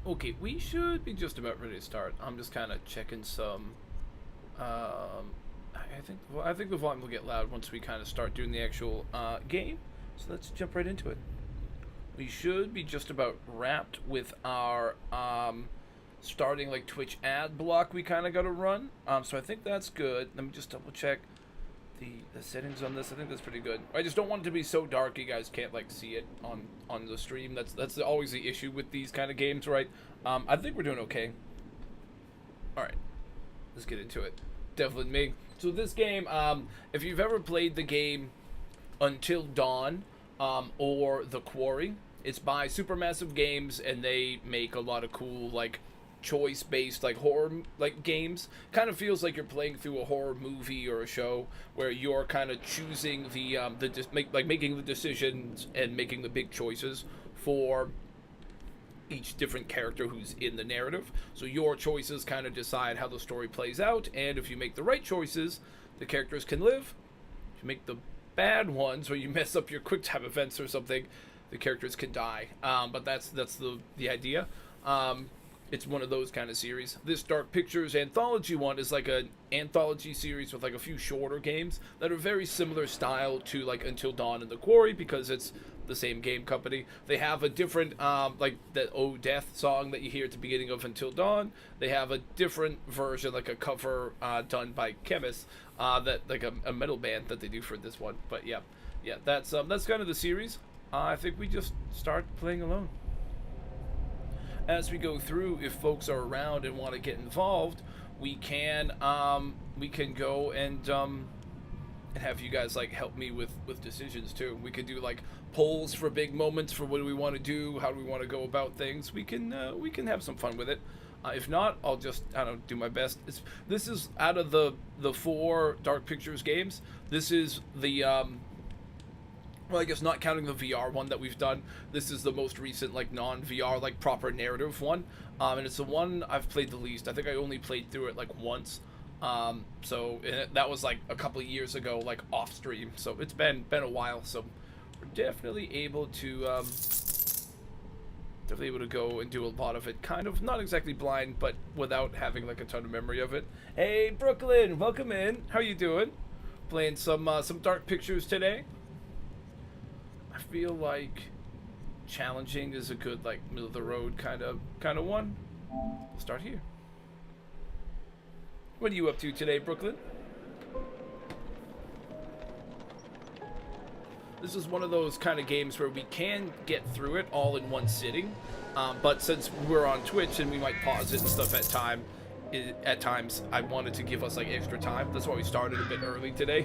Okay, we should be just about ready to start. I'm just kind of checking some. I think the volume will get loud once we kind of start doing the actual game. So let's jump right into it. We should be just about wrapped with our starting like Twitch ad block we kind of got to run. So I think that's good. Let me just double check the settings on this. I think that's pretty good. I just don't want it to be so dark you guys can't like see it on the stream. That's always the issue with these kind of games, right? I think we're doing okay. All right, let's get into it. Definitely me. So this game, if you've ever played the game Until Dawn or The Quarry, it's by Supermassive Games, and they make a lot of cool like choice-based like horror like games. Kind of feels like you're playing through a horror movie or a show where you're kind of choosing making the decisions and making the big choices for each different character who's in the narrative. So your choices kind of decide how the story plays out, and if you make the right choices, the characters can live. If you make the bad ones, or you mess up your quick time events or something, the characters can die. But that's the idea. It's one of those kind of series. This Dark Pictures anthology one is like an anthology series with like a few shorter games that are very similar style to like Until Dawn and The Quarry, because it's the same game company. They have a different like that Oh Death song that you hear at the beginning of Until Dawn. They have a different version, like a cover done by Chemist, that like a metal band that they do for this one. But yeah, that's kind of the series. I think we just start playing alone. As we go through, if folks are around and want to get involved, we can go and have you guys like help me with decisions too. We could do like polls for big moments for what do we want to do, how do we want to go about things. We can have some fun with it. If not, I'll just do my best. This is out of the 4 Dark Pictures games. This is the well, I guess not counting the VR one that we've done, this is the most recent, like, non-VR, like, proper narrative one. And it's the one I've played the least. I think I only played through it, like, once. That was, like, a couple of years ago, like, off-stream. So it's been a while. So we're definitely able to go and do a lot of it. Kind of, not exactly blind, but without having, like, a ton of memory of it. Hey, Brooklyn, welcome in. How you doing? Playing some Dark Pictures today. I feel like challenging is a good like middle of the road kind of one. We'll start here. What are you up to today, Brooklyn? This is one of those kind of games where we can get through it all in one sitting, but since we're on Twitch and we might pause it and stuff at times, I wanted to give us like extra time. That's why we started a bit early today.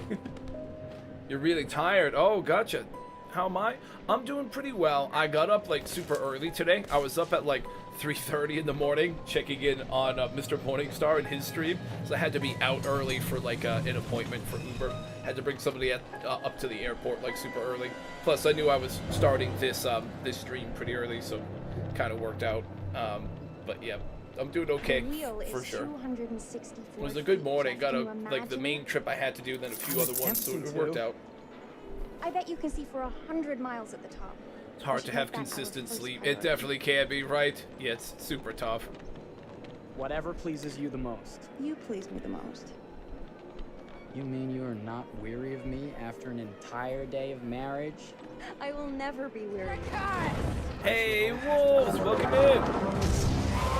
You're really tired. Oh, gotcha. How am I? I'm doing pretty well. I got up like super early today. I was up at like 3:30 in the morning checking in on Mr. Morningstar and his stream. So I had to be out early for like an appointment for Uber. Had to bring somebody up to the airport like super early. Plus I knew I was starting this stream pretty early, so kind of worked out. But yeah, I'm doing okay for sure. It was a good morning. Got like the main trip I had to do, then a few other ones, so it worked out. I bet you can see for 100 miles at the top. It's hard to have consistent sleep. It definitely can be, right? Yeah, it's super tough. Whatever pleases you the most. You please me the most. You mean you are not weary of me after an entire day of marriage? I will never be weary. Hey, Wolves! Welcome in!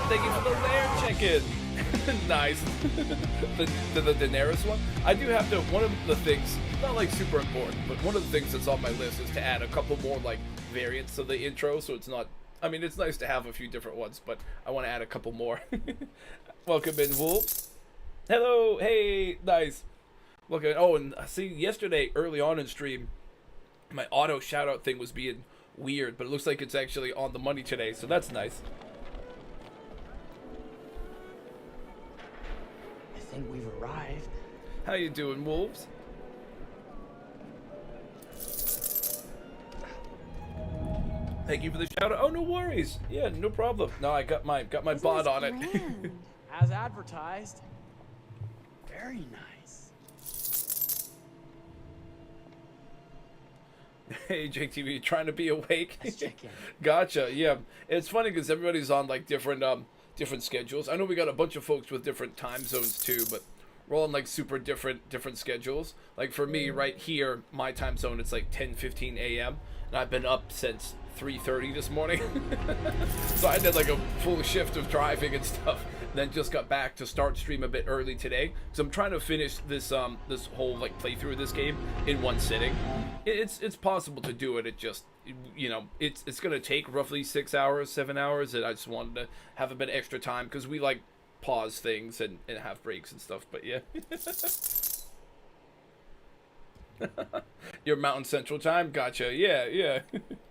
Thank you for the lair check-in! Nice. the Daenerys one. I do have to, one of the things, not like super important, but one of the things that's on my list is to add a couple more like variants of the intro, so it's not, I mean, it's nice to have a few different ones, but I want to add a couple more. Welcome in, Wolves. Hello, hey, nice. Welcome in. Oh, and see, yesterday, early on in stream, my auto shout-out thing was being weird, but it looks like it's actually on the money today, so that's nice. I think we've arrived. How you doing, Wolves? Thank you for the shout out. Oh, no worries. Yeah, no problem. No, I got my bot on it. As advertised. Very nice. Hey, JTV, trying to be awake? Let's check in. Gotcha. Yeah, it's funny because everybody's on like different schedules. I know we got a bunch of folks with different time zones too, but we're all on like super different schedules. Like for me, right here, my time zone, it's like 10:15 a.m. and I've been up since 3:30 this morning. So I did like a full shift of driving and stuff. Then just got back to start stream a bit early today because I'm trying to finish this this whole like playthrough of this game in one sitting. It's possible to do it. It just, you know, it's gonna take roughly 6 hours, 7 hours, and I just wanted to have a bit extra time because we like pause things and have breaks and stuff. But yeah. Your Mountain Central Time, gotcha. Yeah, yeah.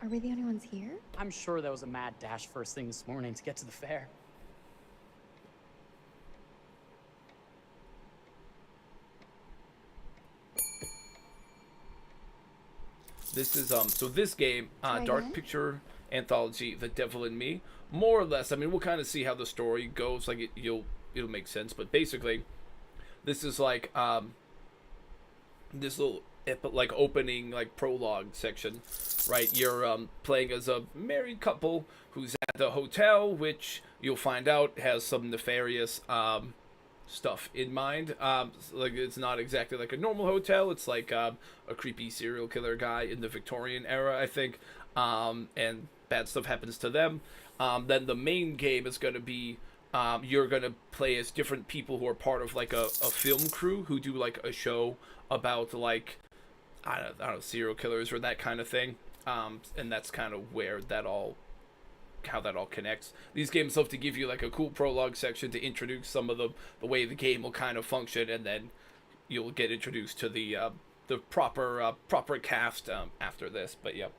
Are we the only ones here? I'm sure that was a mad dash first thing this morning to get to the fair. This is so this game, Try Dark again? Picture Anthology, The Devil in Me, more or less. I mean, we'll kind of see how the story goes. Like it'll make sense, but basically, this is like this little like opening like prologue section, right? You're playing as a married couple who's at the hotel, which you'll find out has some nefarious stuff in mind. Like it's not exactly like a normal hotel. It's like a creepy serial killer guy in the Victorian era, I think. And bad stuff happens to them. Then the main game is going to be you're going to play as different people who are part of like a film crew who do like a show about like I don't know, serial killers or that kind of thing. And that's kind of where that all how that all connects. These games love to give you like a cool prologue section to introduce some of the way the game will kind of function, and then you'll get introduced to the proper cast after this. But yep,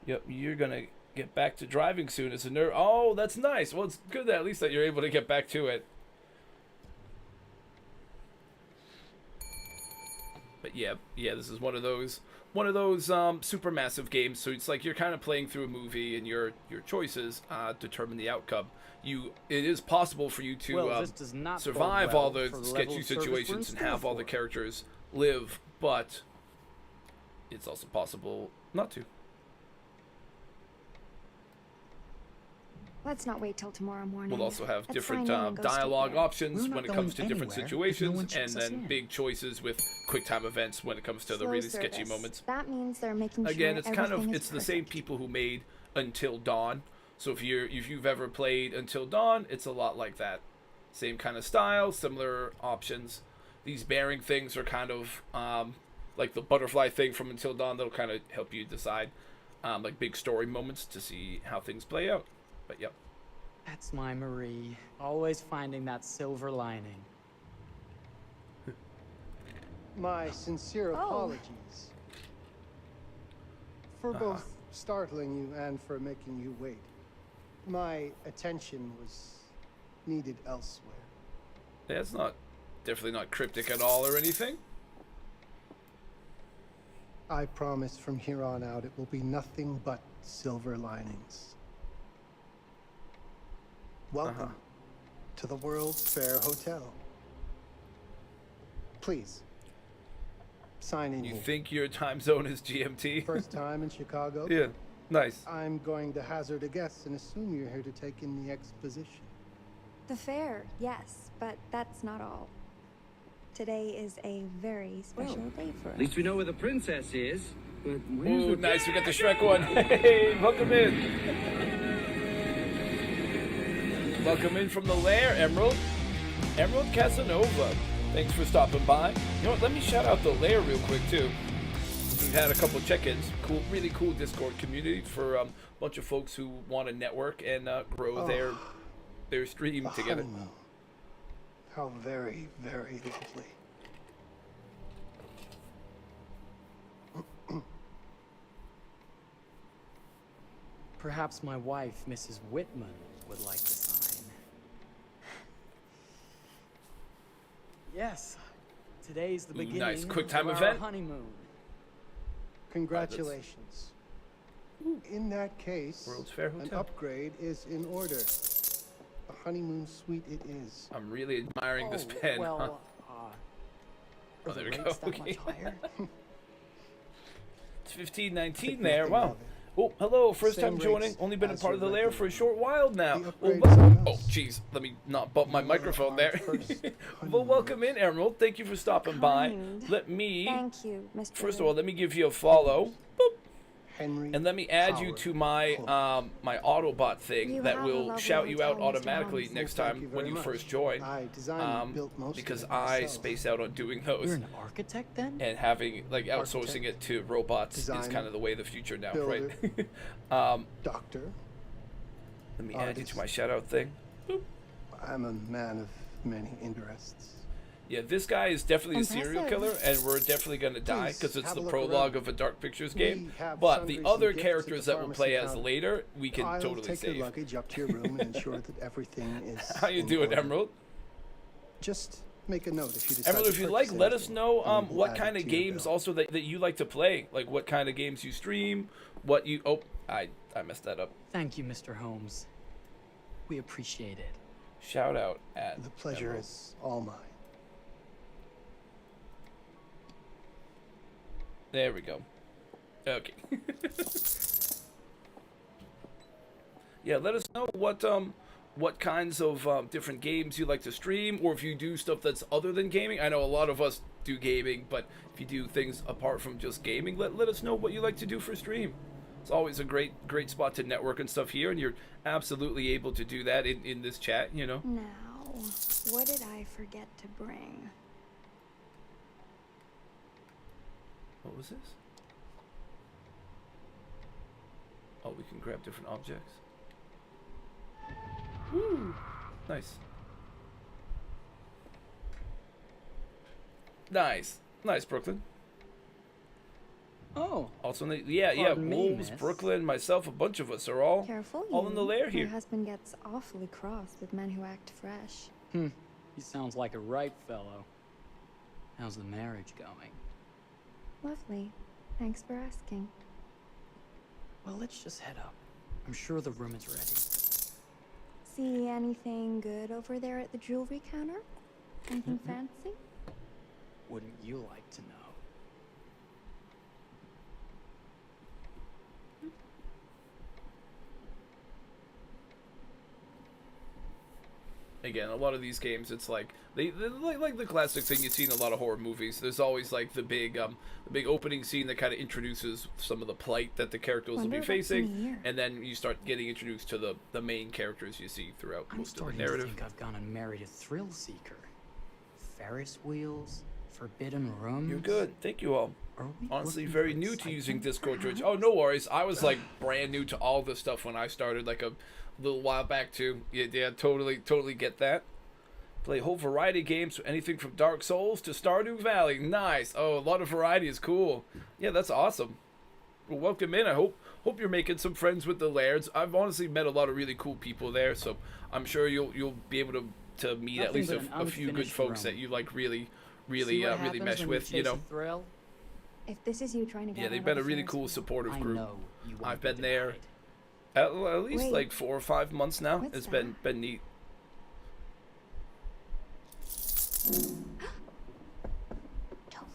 you're gonna get back to driving soon as a nerd. Oh, that's nice. Well, it's good that at least that you're able to get back to it. But yeah, this is one of those super massive games. So it's like you're kind of playing through a movie, and your choices determine the outcome. It is possible for you to Well, this does not bode survive well all the for the level sketchy of service we're in situations and store have all the for. characters live, but it's also possible not to. Let's not wait till tomorrow morning. We'll also have Let's different sign in and go straight dialogue there. options We're not when it going comes to different anywhere if no situations, one and checks us then in. big choices with quick time events when it comes to the Slow really sketchy service. moments. That means they're making Again, sure it's kind of everything is it's the same perfect. people who made Until Dawn. So if you've ever played Until Dawn, it's a lot like that. Same kind of style, similar options. These bearing things are kind of like the butterfly thing from Until Dawn. That'll kind of help you decide like big story moments to see how things play out. But yep. That's my Marie. Always finding that silver lining. My sincere Oh. apologies for both startling you and for making you wait. My attention was needed elsewhere. That's definitely not cryptic at all or anything. I promise from here on out it will be nothing but silver linings. Welcome to the World's Fair Hotel. Please, sign in You here. think your time zone is GMT? First time in Chicago? Yeah, nice. I'm going to hazard a guess and assume you're here to take in the exposition. The fair, yes, but that's not all. Today is a very special day for us. At least we know where the princess is. But where's Ooh, the... nice. We got the Shrek one. Hey, welcome in. Welcome in from the lair, Emerald. Emerald Casanova. Thanks for stopping by. You know what? Let me shout out the lair real quick too. We've had a couple check-ins. Cool, really cool Discord community for a bunch of folks who want to network and grow their stream A together. honeymoon. How very, very lovely. Perhaps my wife, Mrs. Whitman, would like to sign. Yes, today's the Ooh, beginning nice. Quick time of our event. honeymoon. Congratulations. In that case, World's Fair an Hotel. upgrade is in order. A honeymoon suite it is. I'm really admiring this pen. Well, huh? are Oh, there the we go. rates that Okay. much higher? It's 1519 Think there. nothing Wow. of it. Oh, hello. First Same time joining. rates Only been a as part your of the lair for a regular short while now. The Well, upgrades on oh, us. jeez. Let me not bump my You microphone are there. first Well, honeymooners. welcome in, Emerald. Thank you for stopping by. kind. Let me, Thank you, Mr. first of all, let me give you a follow. Boop. Henry. And let me add you Howard to my Holt. my Autobot thing You that have a will lovely shout you out hotel, Mr. automatically Holmes. next Thank time you when very you much. first join. I designed and built most Because of it I myself. space out on doing those. You're an architect then? And having like outsourcing Architect, it to robots is designer, kind of the way of the future now, builder, right? Doctor. Let me add you artist. to my shout out thing. Boop. I'm a man of many interests. Yeah, this guy is definitely a serial Impressive. killer, and we're definitely gonna die Please, because it's have the a look prologue around. of a Dark Pictures We game. have But the sundries other and gifts at characters the that we'll play pharmacy as counter. later, we can I'll totally take save. your luggage up to your room and ensure that everything is. How you in doing, order. Emerald? Just make a note if you decide. Emerald, to if you'd purchase like, let us anything, know and we'll what add it kind of to your games bill. also that you like to play. Like what kind of games you stream, what you... Oh, I messed that up. Thank you, Mr. Holmes. We appreciate it. Shout out at The pleasure Emerald. is all mine. There we go. Okay. Yeah, let us know what kinds of different games you like to stream, or if you do stuff that's other than gaming. I know a lot of us do gaming, but if you do things apart from just gaming, let us know what you like to do for stream. It's always a great spot to network and stuff here, and you're absolutely able to do that in this chat, you know. Now, what did I forget to bring? What was this? Oh, we can grab different objects. Woo! Nice. Nice, Brooklyn. Oh, Also, yeah, Pardon me, Wolves, miss. Brooklyn, myself, a bunch of us are all Careful, all in the lair here. My husband gets awfully cross with men who act fresh. he sounds like a right fellow. How's the marriage going? Lovely. Thanks for asking. Well, let's just head up. I'm sure the room is ready. See anything good over there at the jewelry counter? Anything fancy? Wouldn't you like to know? Again, a lot of these games, it's like they like the classic thing you see in a lot of horror movies. There's always like the big opening scene that kind of introduces some of the plight that the characters will Wonder be what's in facing, here. and then you start getting introduced to the main characters you see throughout I'm most of the starting to narrative. think I've gone and married a thrill seeker. Ferris wheels, forbidden rooms. You're good. Thank you all. Are we Honestly, looking very for new to using excitement, Discord, George. perhaps? Oh, no worries. I was like brand new to all this stuff when I started, like a little while back too. Yeah, totally get that. Play a whole variety of games, so anything from Dark Souls to Stardew Valley. Nice. Oh, a lot of variety is cool. Yeah, that's awesome. Well, welcome in. I hope you're making some friends with the Lairds. I've honestly met a lot of really cool people there, so I'm sure you'll be able to meet at Nothing least but an a few good unfinished folks room. that you like really See what happens mesh when with. you You chase know. a thrill? If this is you trying to get Yeah, out they've of been the a really Ferris cool wheel. supportive I group. know you won't I've be been there denied. at least Wait. like 4 or 5 months now. What's It's that? been neat. Don't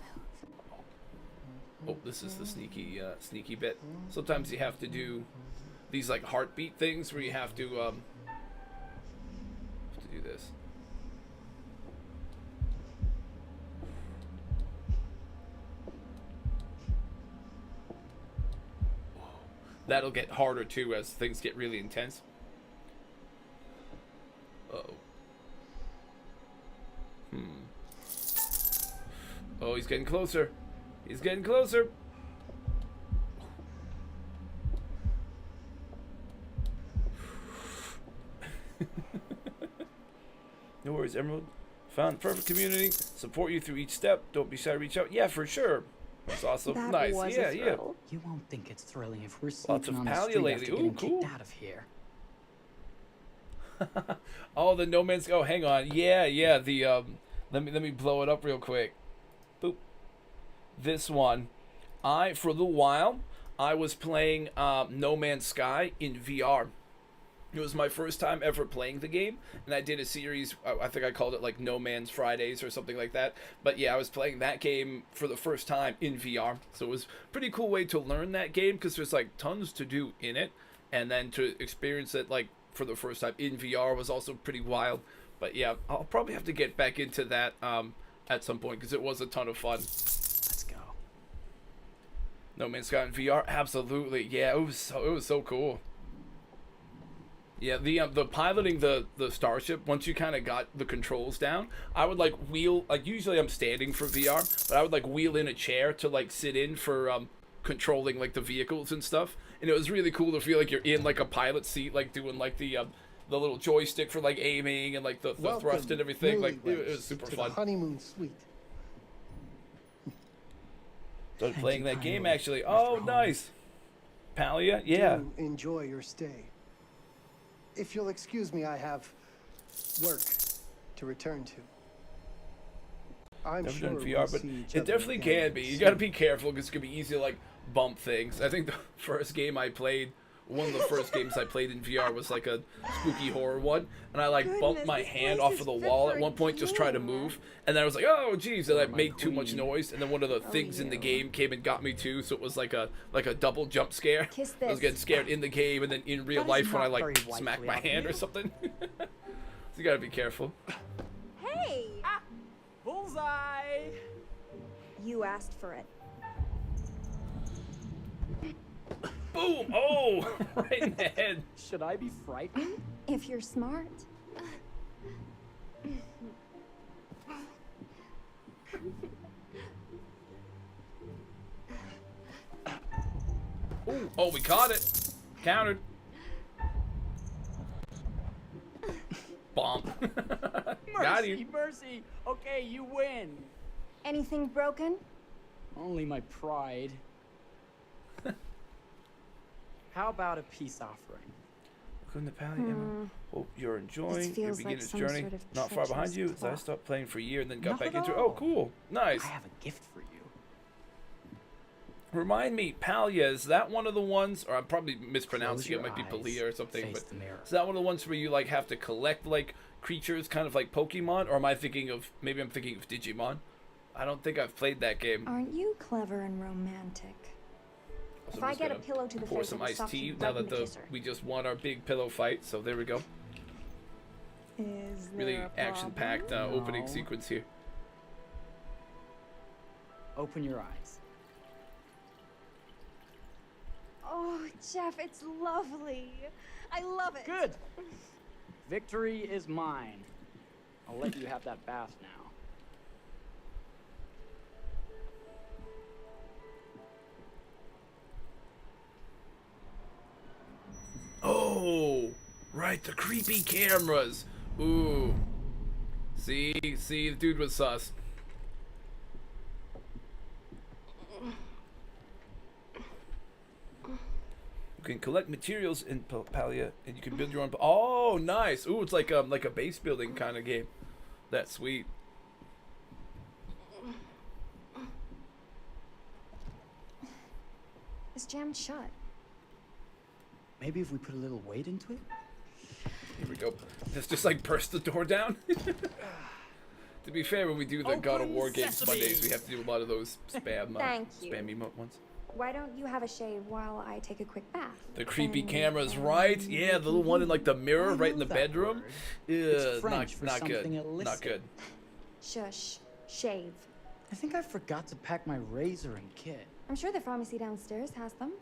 move. Oh, this is the sneaky bit. Sometimes you have to do these like heartbeat things where you have to do this. That'll get harder too as things get really intense. Uh-oh. Oh, he's getting closer. He's getting closer. No worries, Emerald. Found perfect community. Support you through each step. Don't be shy to reach out. Yeah, for sure. That's awesome. That Nice. was Yeah, a yeah. thrill. You won't think it's thrilling if we're Lots sleeping of on the paleo street lately. after Ooh, getting cool. kicked out of here. Oh, the No Man's Go. Hang on. Yeah. The let me blow it up real quick. Boop. This one, for a little while, I was playing No Man's Sky in VR. It was my first time ever playing the game, and I did a series, I think I called it like No Man's Fridays or something like that. But yeah, I was playing that game for the first time in VR, so it was a pretty cool way to learn that game, because there's like tons to do in it, and then to experience it like for the first time in VR was also pretty wild. But yeah, I'll probably have to get back into that at some point, because it was a ton of fun. Let's go. No Man's Sky in VR, absolutely. Yeah, it was so cool. Yeah, the piloting the starship, once you kind of got the controls down, I would like wheel, like usually I'm standing for VR, but I would like wheel in a chair to like sit in for controlling like the vehicles and stuff, and it was really cool to feel like you're in like a pilot seat, like doing like the little joystick for like aiming and like the thrust and everything. Like it was super to fun. The honeymoon suite. Started playing that game actually. Oh, nice. Palia, yeah. Do enjoy your stay. If you'll excuse me, I have work to return to. I'm Never sure done we'll VR, but see each it other definitely again can be. You soon. gotta be careful, because it can be easy to like bump things. I think the first game I played, one of the first games I played in VR was like a spooky horror one, and I like bumped Goodness, my this hand place off is of the fit wall for at a one point, just try to king. move, and then I was like, oh geez, and I my made too much queen. noise, and then one of the things in the you. game came and got me too, so it was like a double jump scare. Kiss I was this. getting scared in the game, and then in real That is life when I not very like smacked wifely my of hand you. or something. So you gotta be careful. Hey! Bullseye! You asked for it. Boom! Oh, right in the head. Should I be frightened? If you're smart. Ooh. Oh, we caught it. Countered. Bomb. Got you. Mercy! Okay, you win. Anything broken? Only my pride. How about a peace offering? Couldn't the Pally Emma? Hope you're enjoying your feels like beginner's some journey. sort of Not far behind treacherous you, as I plot. stopped playing for a year and then got Not back at into it. all. Oh, cool. Nice. I have a gift for you. Remind me, Palia, is that one of the ones, or I'm probably mispronouncing it, Close it might be your Palia or eyes, something, face but the mirror. is that one of the ones where you like have to collect like creatures, kind of like Pokemon, or am I thinking of, maybe I'm thinking of Digimon? I don't think I've played that game. Aren't you clever and romantic? So If I'm I just get a gonna pillow to the pour face, some it'll iced stop tea you now right that in the kisser. we just won our big pillow fight, so there we go. Is Really there a action-packed problem? opening No. sequence here. Open your eyes. Oh, Jeff, it's lovely. I love it. Good. Victory is mine. I'll let you have that bath now. Oh, right, the creepy cameras. Ooh. See, the dude was sus. You can collect materials in Palia, and you can build your own. Oh, nice. Ooh, it's like a base building kind of game. That's sweet. It's jammed shut. Maybe if we put a little weight into it? Here we go. Just like burst the door down. To be fair, when we do the God of War games sesame. Mondays, we have to do a lot of those spam, Thank you. spam emote ones. Why don't you have a shave while I take a quick bath? The creepy And- cameras, right? Yeah, the little one in like the mirror, I right in know the that bedroom. word. Yeah, It's French for not good. something Not illicit. good. Shush. Shave. I think I forgot to pack my razor and kit. I'm sure the pharmacy downstairs has them.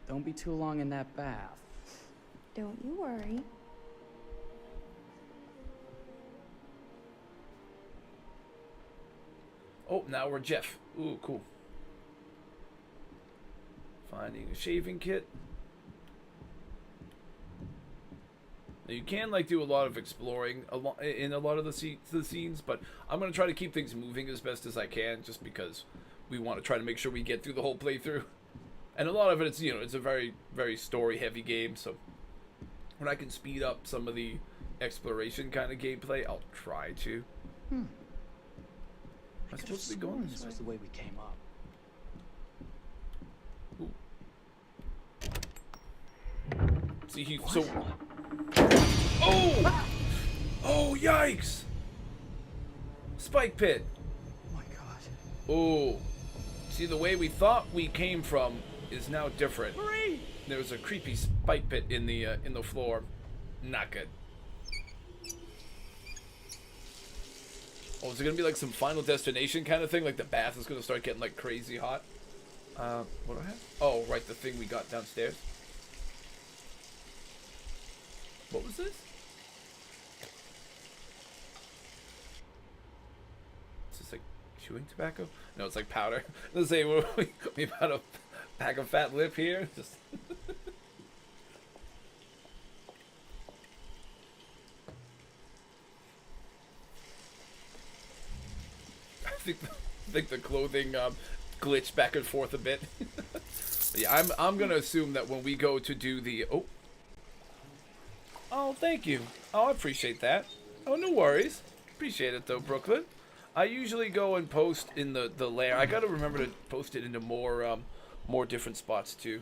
Don't be too long in that bath. Don't you worry. Oh, now we're Jeff. Ooh, cool. Finding a shaving kit. Now you can like do a lot of exploring in a lot of the scenes, but I'm gonna try to keep things moving as best as I can, just because we want to try to make sure we get through the whole playthrough. And a lot of it, it's a very, very story-heavy game, so when I can speed up some of the exploration kind of gameplay, I'll try to. Am I Could have supposed to be going sworn this this way? was the way we came up. Ooh. See, he so. Oh! Oh, yikes! Spike pit. Oh my god. Oh. See, the way we thought we came from is now different. There was a creepy spike pit in the floor. Not good. Oh, is it gonna be like some Final Destination kind of thing? Like the bath is gonna start getting like crazy hot? What do I have? Oh, right, the thing we got downstairs. What was this? Is this like chewing tobacco? No, it's like powder. Let's say we got a pack of fat lip here. Just. I think the clothing glitched back and forth a bit. Yeah, I'm gonna assume that when we go to do the oh, thank you. Oh, I appreciate that. Oh, no worries. Appreciate it though, Brooklyn. I usually go and post in the lair. I gotta remember to post it into more different spots too.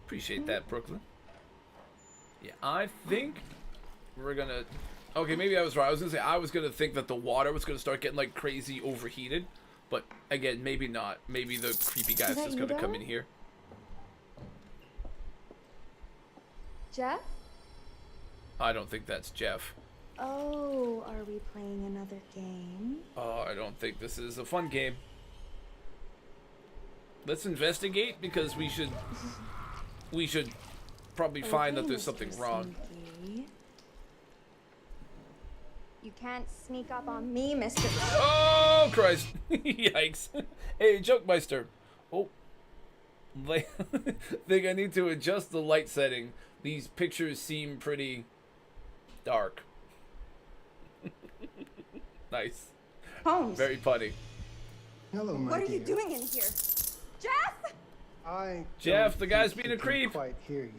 Appreciate that, Brooklyn. Yeah, I think we're gonna. Okay, maybe I was wrong. I was gonna say I was gonna think that the water was gonna start getting like crazy overheated, but again, maybe not. Maybe the creepy guy's just gonna come in here. Jeff? I don't think that's Jeff. Oh, are we playing another game? Oh, I don't think this is a fun game. Let's investigate because we should probably find that there's something wrong. Sneaky. You can't sneak up on me, Mr. Oh, Christ. Yikes. Hey, Jokemeister. Oh. Think I need to adjust the light setting. These pictures seem pretty dark. Nice. Holmes. Very punny. Hello, my What are dear. you doing in here? Jeff! Jeff, don't the guy's think being a he can creep. Quite hear you.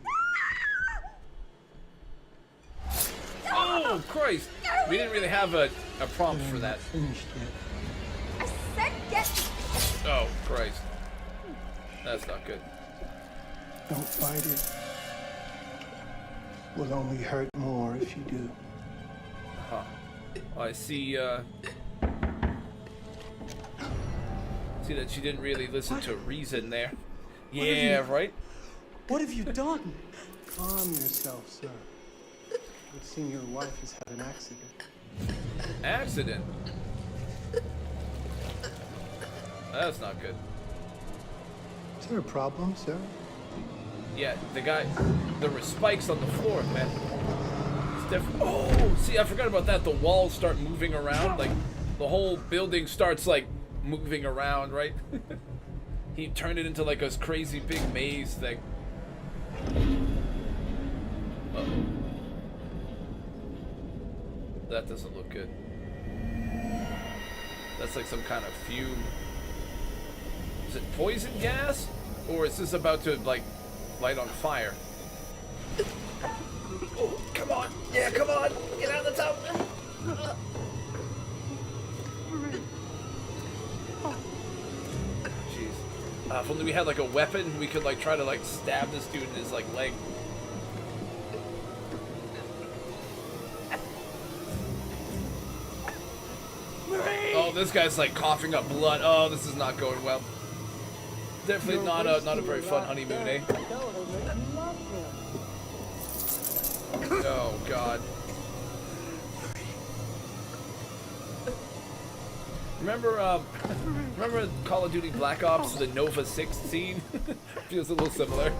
Oh, Christ. We didn't really have a prompt for that. Finished yet? I said get... Oh, Christ. That's not good. Don't fight it. Will only hurt more if you do. Huh. I see, see that she didn't really listen to reason there. Yeah, right? What have you done? Calm yourself, sir. It would seem your wife has had an accident. Accident? That's not good. Is there a problem, sir? Yeah, there were spikes on the floor, man. Oh, see, I forgot about that. The walls start moving around. Like, the whole building starts, like, moving around, right? He turned it into, like, a crazy big maze thing. Uh-oh. That doesn't look good. That's like some kind of fume. Is it poison gas? Or is this about to, like, light on fire? Oh, come on! Yeah, come on! Get out of the tub! Jeez. If only we had like a weapon, we could like try to like stab this dude in his like leg. Oh, this guy's like coughing up blood. Oh, this is not going well. Definitely not a very fun honeymoon, eh? Oh God. Remember Call of Duty Black Ops, the Nova 6 scene? Feels a little similar.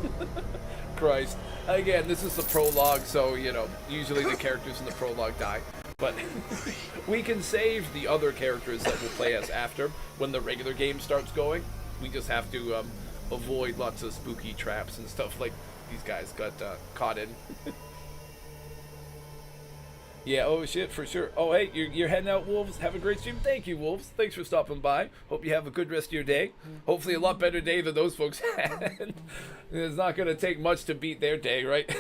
Christ. Again, this is the prologue, so, you know, usually the characters in the prologue die. But we can save the other characters that will play as after when the regular game starts going. We just have to avoid lots of spooky traps and stuff like these guys got caught in. Yeah, oh shit, for sure. Oh, hey, you're heading out, Wolves. Have a great stream. Thank you, Wolves. Thanks for stopping by. Hope you have a good rest of your day. Hopefully a lot better day than those folks had. It's not going to take much to beat their day, right?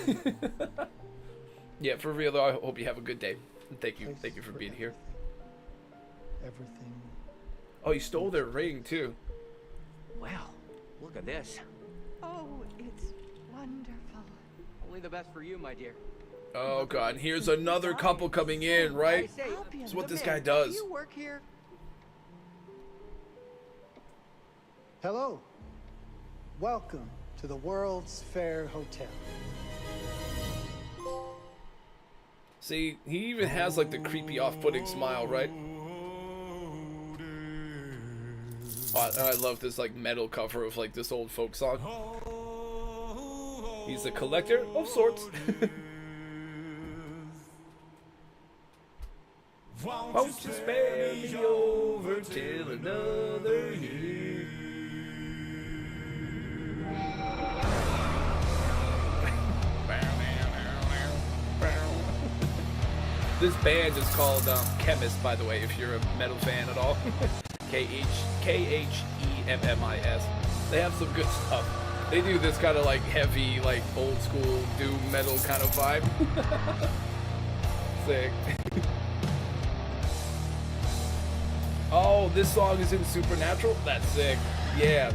Yeah, for real, though, I hope you have a good day. And thank you for being here. Everything. Oh, you stole their ring, too. Well, look at this. Oh, it's wonderful. Only the best for you, my dear. Oh god, here's another couple coming in, right? That's what this guy does. Do you work here? Hello. Welcome to the World's Fair Hotel. See, he even has like the creepy off-putting smile, right? Oh, and I love this like metal cover of like this old folk song. He's a collector of sorts. Won't you spare me over till another year? This band is called Chemist, by the way, if you're a metal fan at all. K-H-E-M-M-I-S. They have some good stuff. They do this kind of like heavy, like old school doom metal kind of vibe. Sick. Oh, this song is in Supernatural? That's sick. Yeah.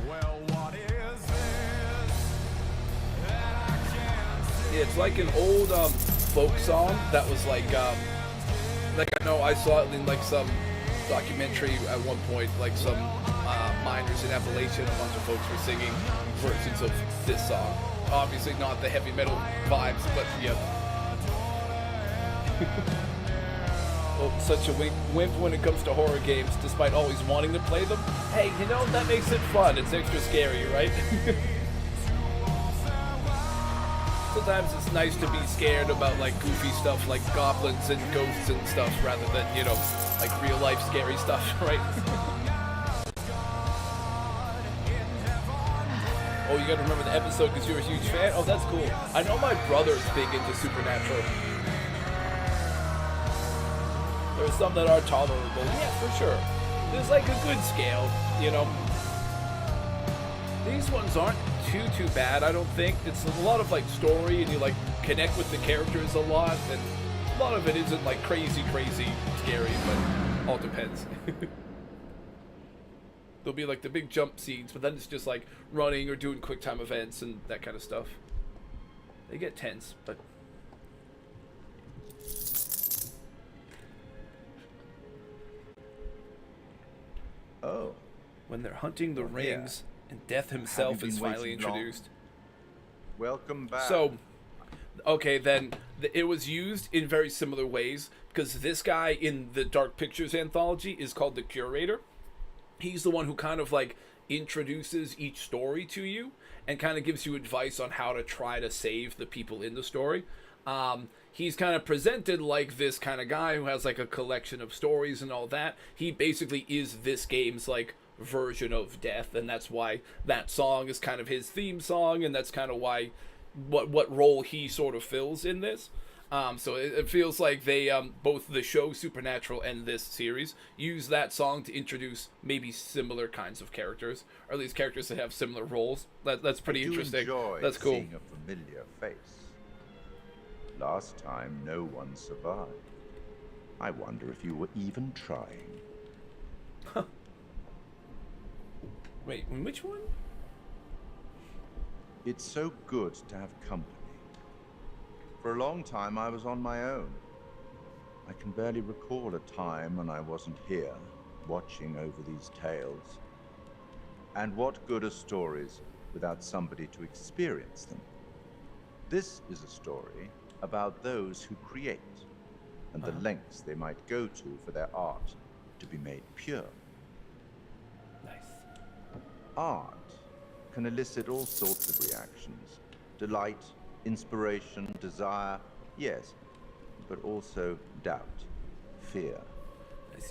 Yeah, it's like an old folk song that was like I know I saw it in like some documentary at one point, like some miners in Appalachia, a bunch of folks were singing versions of this song. Obviously not the heavy metal vibes, but yeah. Oh, such a wimp when it comes to horror games, despite always wanting to play them. Hey, you know, that makes it fun. It's extra scary, right? Sometimes it's nice to be scared about like goofy stuff like goblins and ghosts and stuff rather than, you know, like real life scary stuff, right? Oh, you gotta remember the episode because you're a huge fan? Oh, that's cool. I know my brother's big into Supernatural. There's some that are tolerable, yeah, for sure. There's like a good scale, you know. These ones aren't too bad, I don't think. It's a lot of like story, and you like connect with the characters a lot, and a lot of it isn't like crazy scary, but all depends. There'll be like the big jump scenes, but then it's just like running or doing quick time events and that kind of stuff. They get tense, but oh, when they're hunting the rings and Death himself is finally introduced. Welcome back. So, okay, then it was used in very similar ways because this guy in the Dark Pictures anthology is called the Curator. He's the one who kind of like introduces each story to you and kind of gives you advice on how to try to save the people in the story. He's kind of presented like this kind of guy who has like a collection of stories and all that. He basically is this game's like version of Death, and that's why that song is kind of his theme song, and that's kind of why what role he sort of fills in this. So it feels like they both the show Supernatural and this series use that song to introduce maybe similar kinds of characters, or at least characters that have similar roles. That's pretty interesting. That's cool. Seeing a familiar face. Last time, no one survived. I wonder if you were even trying. Huh. Wait, which one? It's so good to have company. For a long time, I was on my own. I can barely recall a time when I wasn't here, watching over these tales. And what good are stories without somebody to experience them? This is a story about those who create, and the lengths they might go to for their art to be made pure. Nice. Art can elicit all sorts of reactions. Delight, inspiration, desire, yes, but also doubt, fear,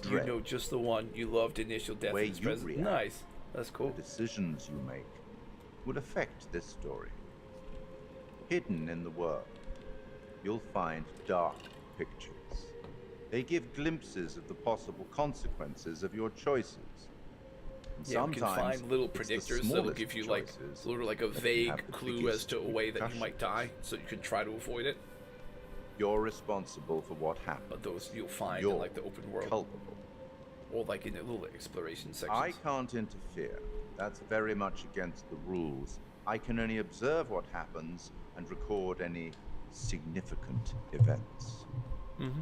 You dread. know just the one. You loved Initial Death Way in his you presence. react. Nice. That's cool. The decisions you make will affect this story. Hidden in the world, you'll find dark pictures. They give glimpses of the possible consequences of your choices. And Yeah, you can sometimes find little it's the predictors that'll smallest give you like choices sort of like a that can vague have the clue as biggest to a way that you might repercussions. die, so you can try to avoid it. You're responsible for what happens. But those you'll find You're in like the open world, culpable. or like in the little exploration sections. I can't interfere. That's very much against the rules I can only observe what happens and record any significant events. Mm-hmm.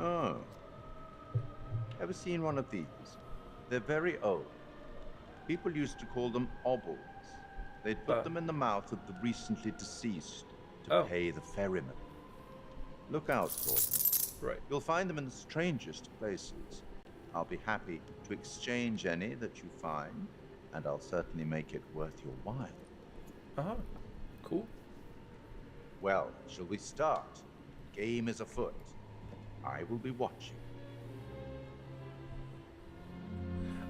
Oh. Ever seen one of these? They're very old. People used to call them obels. They'd put them in the mouth of the recently deceased to pay the ferryman. Look out for them. Right. You'll find them in the strangest places. I'll be happy to exchange any that you find, and I'll certainly make it worth your while. Uh-huh. Cool. Well, shall we start? Game is afoot. I will be watching.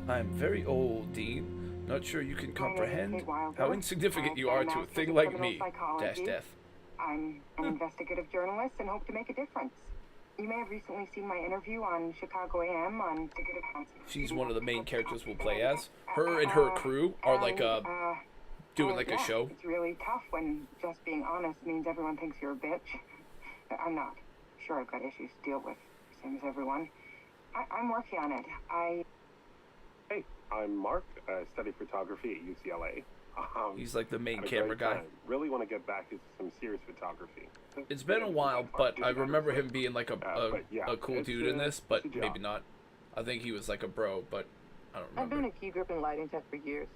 I'm very old, Dean. Not sure you can comprehend how insignificant you are to a thing like me. Dash death. I'm an investigative journalist and hope to make a difference. You may have recently seen my interview on Chicago AM on Ticket Advance. She's one of the main characters we'll play as. Her and her crew are like doing like a show. It's really tough when just being honest means everyone thinks you're a bitch. I'm not. Sure, I've got issues to deal with, same as everyone. I'm working on it. Hey, I'm Mark. I study photography at UCLA. He's like the main had a camera great guy. time. Really want to get back into some serious photography. It's been a while, but I remember him being like a cool it's, dude in this, but it's a maybe job. not. I think he was like a bro, but I don't I've been remember. a key grip and lighting tech for years.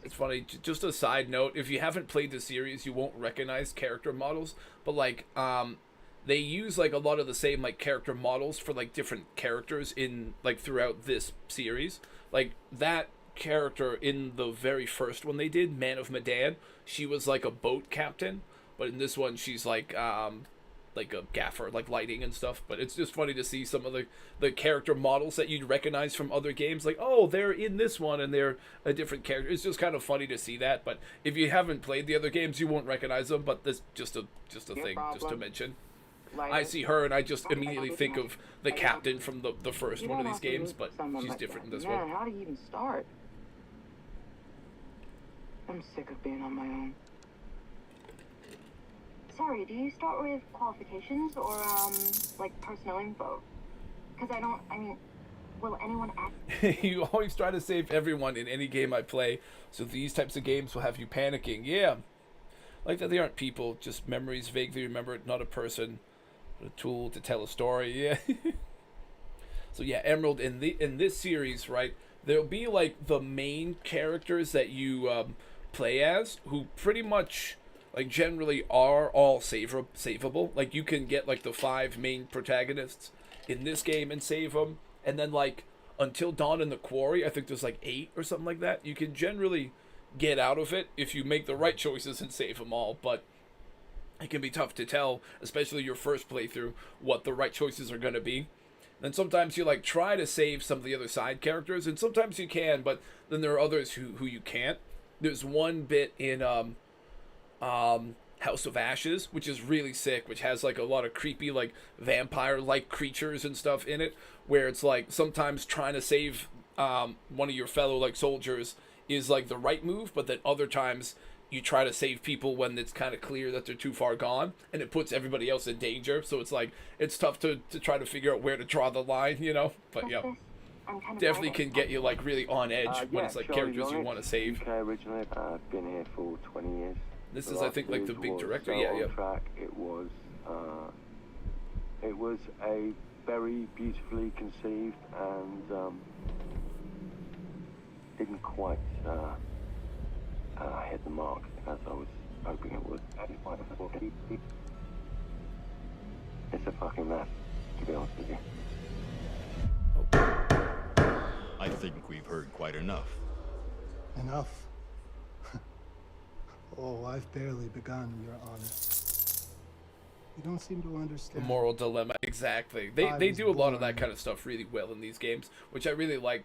It's funny, just a side note, if you haven't played the series, you won't recognize character models, but like, they use like a lot of the same like character models for like different characters in like throughout this series. Like that character in the very first one they did, Man of Medan, she was like a boat captain, but in this one she's like a gaffer, like lighting and stuff. But it's just funny to see some of the character models that you'd recognize from other games, like, oh, they're in this one and they're a different character. It's just kind of funny to see that. But if you haven't played the other games, you won't recognize them. But that's just a thing just to mention. I see her and I just immediately think of the captain from the first one of these games, but she's different in this one. How do you even start? I'm sick of being on my own. Sorry, do you start with qualifications or, like personnel info? Because will anyone ask? You always try to save everyone in any game I play, so these types of games will have you panicking. Yeah. Like that they aren't people, just memories vaguely remembered, not a person, but a tool to tell a story. Yeah. So yeah, Emerald, in this series, right, there'll be like the main characters that you play as, who pretty much like generally are all savable. Like you can get like the 5 main protagonists in this game and save them, and then like Until Dawn and the Quarry, I think there's like 8 or something like that. You can generally get out of it if you make the right choices and save them all, but it can be tough to tell, especially your first playthrough, what the right choices are going to be. Then sometimes you like try to save some of the other side characters, and sometimes you can, but then there are others who you can't. There's one bit in House of Ashes, which is really sick, which has like a lot of creepy like vampire-like creatures and stuff in it, where it's like sometimes trying to save one of your fellow like soldiers is like the right move, but then other times you try to save people when it's kind of clear that they're too far gone, and it puts everybody else in danger. So it's like it's tough to try to figure out where to draw the line, you know. But yeah, definitely can get you like really on edge when it's like characters you want to save. UK originally. I've been here for 20 years. This is, I think, like the big director. Yeah, yeah. Track. It was a very beautifully conceived and didn't quite hit the mark as I was hoping it would. It's a fucking mess, to be honest with you. I think we've heard quite enough. Enough? Oh, I've barely begun, Your Honor. You don't seem to understand. The moral dilemma, exactly. They do a lot of that kind of stuff really well in these games, which I really like.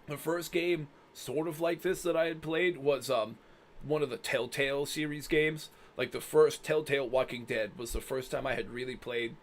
The first game, sort of like this, that I had played was one of the Telltale series games. Like the first Telltale Walking Dead was the first time I had really played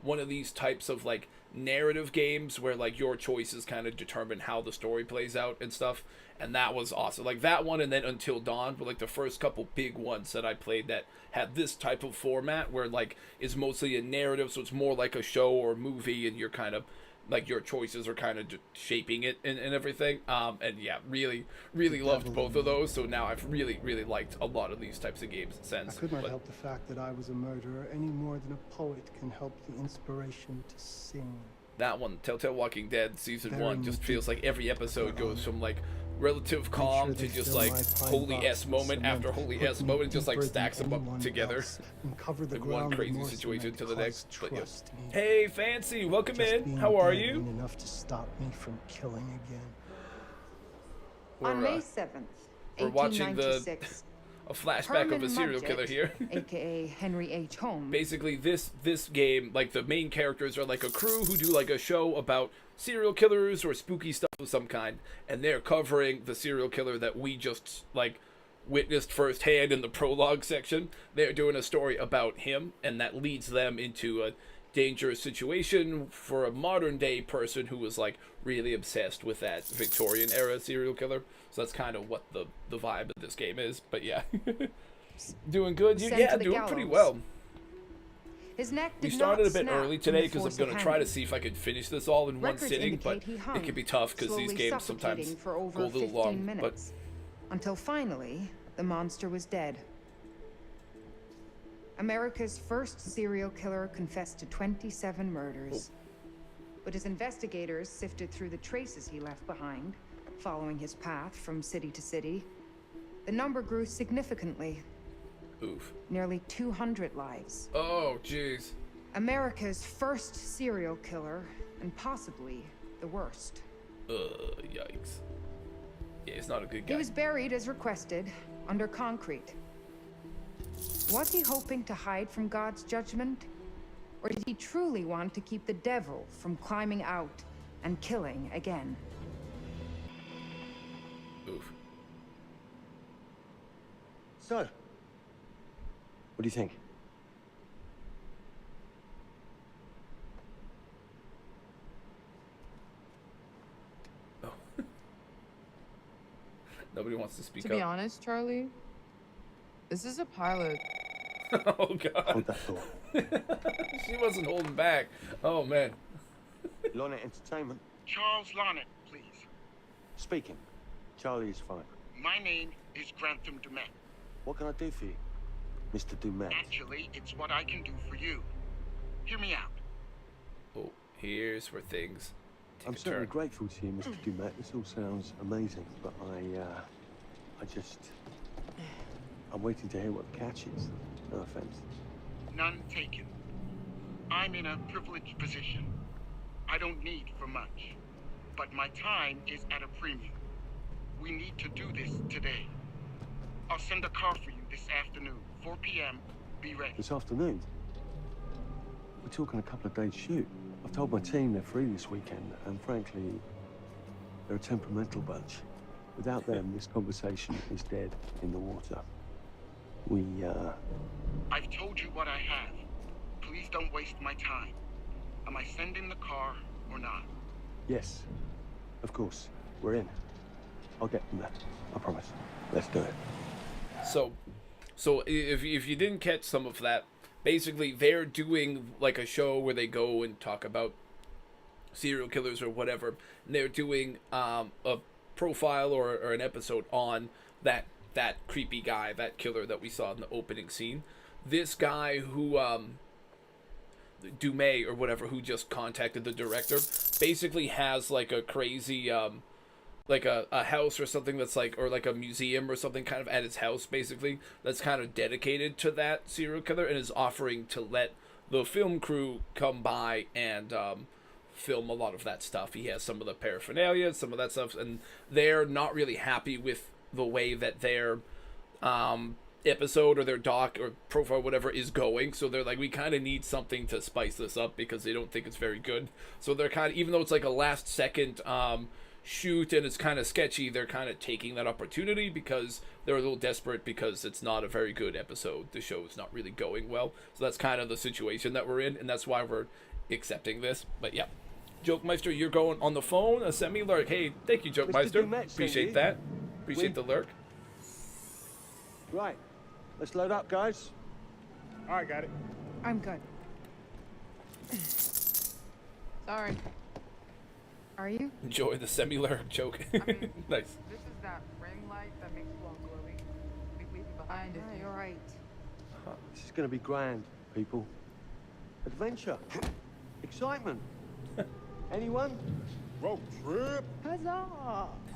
one of these types of like narrative games where like your choices kind of determine how the story plays out and stuff, and that was awesome. Like that one, and then Until Dawn were like the first couple big ones that I played that had this type of format where like it's mostly a narrative, so it's more like a show or movie, and you're kind of like your choices are kind of shaping it and everything. And yeah, really loved both of those. So now I've really liked a lot of these types of games since. I could not help the fact that I was a murderer any more than a poet can help the inspiration to sing. That one, Telltale Walking Dead Season Very 1, just feels like every episode but, goes from like relative calm to just like holy S moment after holy S moment, just like stacks them up together. Like one crazy situation to the next. But yeah. Hey Fancy, welcome in. How are you? Enough to stop me from killing again. On May 7th, we're watching a 1896, flashback of a serial killer here. aka Henry H. Holmes. Basically, this game, like the main characters are like a crew who do like a show about serial killers or spooky stuff of some kind, and they're covering the serial killer that we just like witnessed firsthand in the prologue section. They're doing a story about him, and that leads them into a dangerous situation for a modern day person who was like really obsessed with that Victorian era serial killer. So that's kind of what the vibe of this game is. But yeah. Doing good. Yeah, doing pretty well. His neck we started a bit early today because I'm going to try to see if I could finish this all in one sitting, but it can be tough because these games sometimes go a little long. But until finally, the monster was dead. America's first serial killer confessed to 27 murders. But as investigators sifted through the traces he left behind, following his path from city to city, the number grew significantly. Oof. Nearly 200 lives. Oh, jeez. America's first serial killer, and possibly the worst. Yikes. Yeah, he's not a good guy. He was buried as requested, under concrete. Was he hoping to hide from God's judgment? Or did he truly want to keep the devil from climbing out and killing again? Oof. So, what do you think? Oh. Nobody wants to speak up. To be honest, Charlie, this is a pilot. Oh, God. Hold that thought. She wasn't holding back. Oh, man. Lonnet Entertainment. Charles Lonnet, please. Speaking. Charlie is fine. My name is Grantham Dumet. What can I do for you, Mr. Dumet? Actually, it's what I can do for you. Hear me out. Oh, here's where things take I'm a certainly turn. grateful to you, Mr. Dumet. This all sounds amazing, but I'm waiting to hear what the catch is. No offense. None taken. I'm in a privileged position. I don't need for much, but my time is at a premium. We need to do this today. I'll send a car for you this afternoon, 4 p.m. Be ready. This afternoon? We're talking a couple of days shoot. I've told my team they're free this weekend, and frankly, they're a temperamental bunch. Without them, this conversation is dead in the water. I've told you what I have. Please don't waste my time. Am I sending the car or not? Yes, of course. We're in. I'll get them there. I promise. Let's do it. So if you didn't catch some of that, basically they're doing like a show where they go and talk about serial killers or whatever. And they're doing a profile or an episode on that creepy guy, that killer that we saw in the opening scene. This guy who Dumet or whatever, who just contacted the director, basically has like a crazy like a house or something that's like, or like a museum or something kind of at his house, basically, that's kind of dedicated to that serial killer, and is offering to let the film crew come by and film a lot of that stuff. He has some of the paraphernalia, some of that stuff, and they're not really happy with the way that their episode or their doc or profile, whatever, is going. So they're like, we kind of need something to spice this up because they don't think it's very good. So they're kind of, even though it's like a last second shoot and it's kind of sketchy, they're kind of taking that opportunity because they're a little desperate because it's not a very good episode. The show is not really going well. So that's kind of the situation that we're in, and that's why we're accepting this. But yeah. Jokemeister, you're going on the phone. Send me lurk. Hey, thank you, Jokemeister. Appreciate that. Appreciate the lurk. Right. Let's load up, guys. All right, got it. I'm good. Sorry. Are you? Enjoy the semi-lyric joke. Nice. This is that ring light that makes you all glowy. We leave you behind if you... All right. This is going to be grand, people. Adventure. Excitement. Anyone? Road trip. Huzzah!